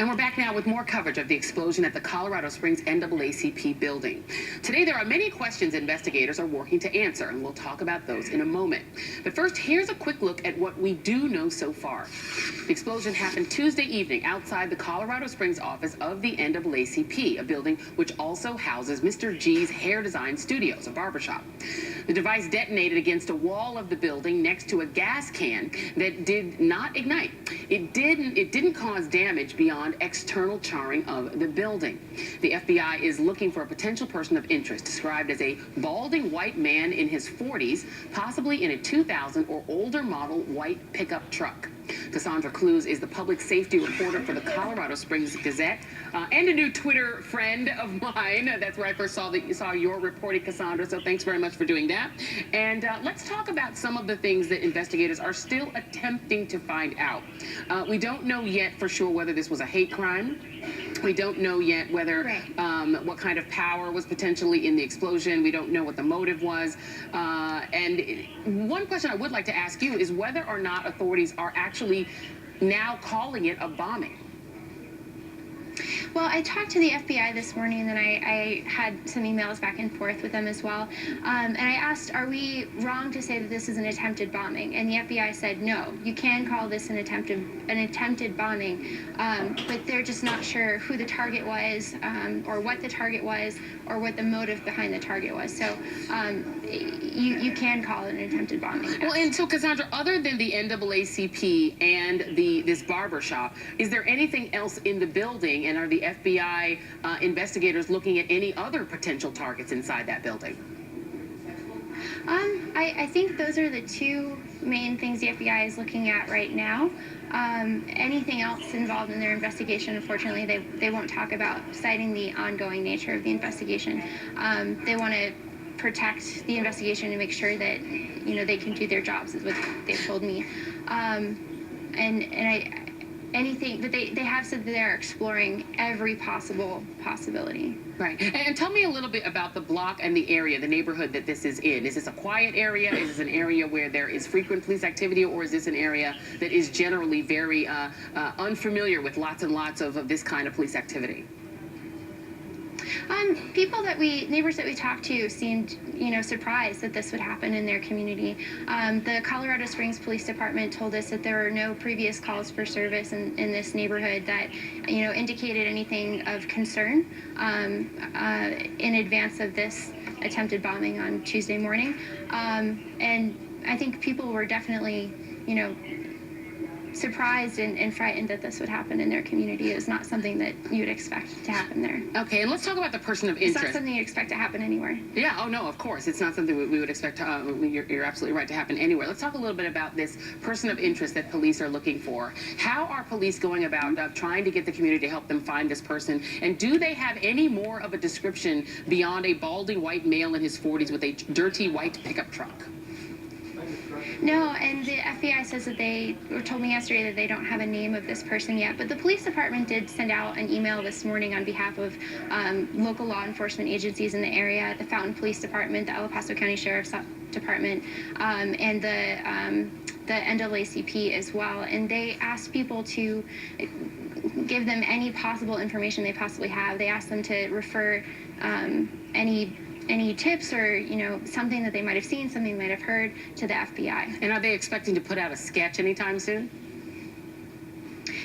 And we're back now with more coverage of the explosion at the Colorado Springs NAACP building. Today, there are many questions investigators are working to answer, and we'll talk about those in a moment. But first, here's a quick look at what we do know so far. The explosion happened Tuesday evening outside the Colorado Springs office of the NAACP, a building which also houses Mr. G's Hair Design Studios, a barbershop. The device detonated against a wall of the building next to a gas can that did not ignite. It didn't cause damage beyond external charring of the building. The FBI is looking for a potential person of interest, described as a balding white man in his 40s, possibly in a 2000 or older model white pickup truck. Kassondra Cloos is the public safety reporter for the Colorado Springs Gazette and a new Twitter friend of mine. That's where I first saw your reporting, Kassondra, so thanks very much for doing that. And let's talk about some of the things that investigators are still attempting to find out. We don't know yet for sure whether this was a hate crime. We don't know yet whether what kind of power was potentially in the explosion. We don't know what the motive was. And one question I would like to ask you is whether or not authorities are actually now calling it a bombing. Well, I talked to the FBI this morning, and I had some emails back and forth with them as well. And I asked, are we wrong to say that this is an attempted bombing? And the FBI said, no, you can call this an attempted bombing, but they're just not sure who the target was, or what the target was, or what the motive behind the target was. So you can call it an attempted bombing. Well, and so, Kassondra, other than the NAACP and this barbershop, is there anything else in the building, and are the FBI investigators looking at any other potential targets inside that building? I think those are the two main things the FBI is looking at right now. Anything else involved in their investigation, unfortunately, they won't talk about, citing the ongoing nature of the investigation. They want to protect the investigation and make sure that, you know, they can do their jobs, is what they've told me. Anything that they have said that they're exploring every possible possibility. Right. And tell me a little bit about the block and the area, the neighborhood that this is in. Is this a quiet area? Is this an area where there is frequent police activity, or is this an area that is generally very unfamiliar with lots and lots of this kind of police activity? Neighbors that we talked to seemed, surprised that this would happen in their community. The Colorado Springs Police Department told us that there were no previous calls for service in this neighborhood that, indicated anything of concern in advance of this attempted bombing on Tuesday morning. And I think people were definitely, surprised and frightened that this would happen in their community. It was not something that you would expect to happen there. Okay, and let's talk about the person of interest. It's not something you expect to happen anywhere. Yeah, oh no, of course. It's not something we would expect to, you're absolutely right, to happen anywhere. Let's talk a little bit about this person of interest that police are looking for. How are police going about trying to get the community to help them find this person? And do they have any more of a description beyond a balding white male in his 40s with a dirty white pickup truck? No, and the FBI says that they told me yesterday that they don't have a name of this person yet, but the police department did send out an email this morning on behalf of local law enforcement agencies in the area, the Fountain Police Department, the El Paso County Sheriff's Department, and the NAACP as well, and they asked people to give them any possible information they possibly have. They asked them to refer any tips or, something that they might have seen, something they might have heard to the FBI. And are they expecting to put out a sketch anytime soon?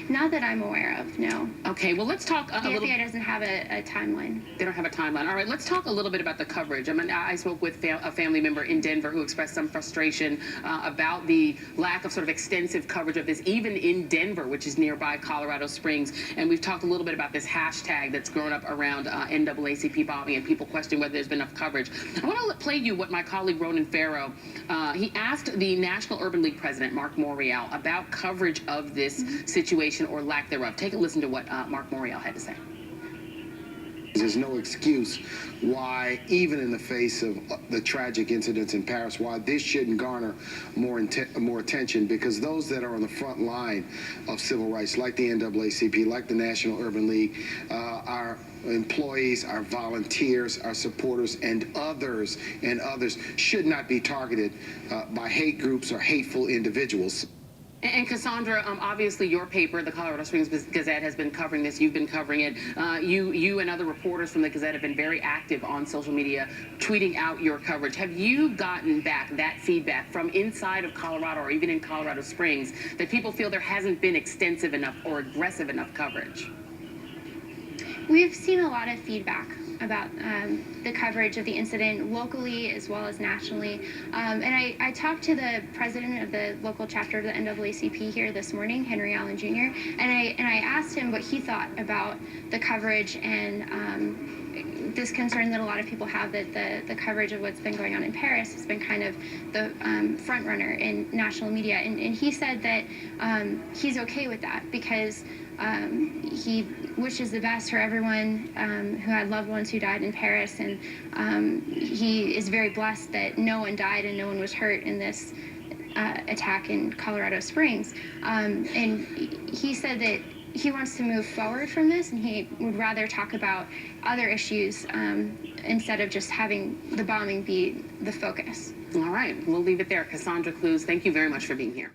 Not that I'm aware of, no. Okay, well, let's talk the FBI doesn't have a timeline. They don't have a timeline. All right, let's talk a little bit about the coverage. I spoke with a family member in Denver who expressed some frustration about the lack of sort of extensive coverage of this, even in Denver, which is nearby Colorado Springs. And we've talked a little bit about this hashtag that's grown up around NAACP bombing and people questioning whether there's been enough coverage. I want to play you what my colleague Ronan Farrow, he asked the National Urban League president, Mark Morial, about coverage of this situation or lack thereof. Take a listen to what Mark Morial had to say. There's no excuse why, even in the face of the tragic incidents in Paris, why this shouldn't garner more attention, because those that are on the front line of civil rights, like the NAACP, like the National Urban League, our employees, our volunteers, our supporters, and others should not be targeted by hate groups or hateful individuals. And Kassondra, obviously your paper, the Colorado Springs Gazette, has been covering this. You've been covering it. You and other reporters from the Gazette have been very active on social media, tweeting out your coverage. Have you gotten back that feedback from inside of Colorado or even in Colorado Springs that people feel there hasn't been extensive enough or aggressive enough coverage? We've seen a lot of feedback about the coverage of the incident locally as well as nationally. And I talked to the president of the local chapter of the NAACP here this morning, Henry Allen Jr., and I asked him what he thought about the coverage and this concern that a lot of people have that the coverage of what's been going on in Paris has been kind of the front runner in national media. And he said that he's okay with that because he wishes the best for everyone who had loved ones who died in Paris, and he is very blessed that no one died and no one was hurt in this attack in Colorado Springs. And he said that he wants to move forward from this, and he would rather talk about other issues instead of just having the bombing be the focus. All right, we'll leave it there. Kassondra Cloos, thank you very much for being here.